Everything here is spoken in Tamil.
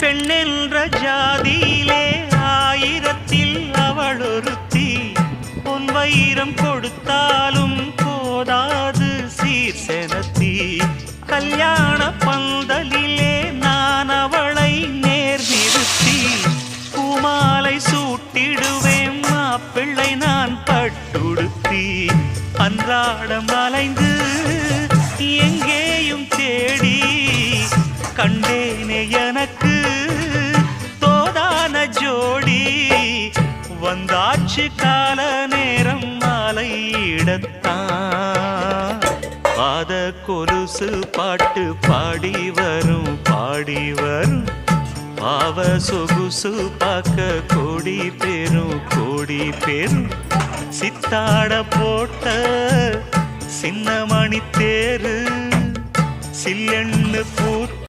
பெண்ணென்ற ஜாதியிலே ஆயிரத்தில் அவள் ஒருத்தி. பொன் வைரம் கொடுத்தாலும் போதாது சீர் செனத்தி. கல்யாண பந்தலிலே நான் அவளை நேர் நிறுத்தி பூமாலை சூட்டிடுவேன் மாப்பிள்ளை நான் பட்டுடுத்தி. அன்றாடம் அலைந்து எங்கேயும் தேடி கண்டேனே எனக்கு தோதான ஜோடி. வந்தாச்சு கால நேரம் மாலையிடத்தான். பாத கொலுசு பாட்டு பாடி வரும் பாடி வரும். பாவ சொகுசு பார்க்க கோடி பேரும். சித்தாட போட்ட சின்ன மணி தேரு சில்லெண்ணு பூ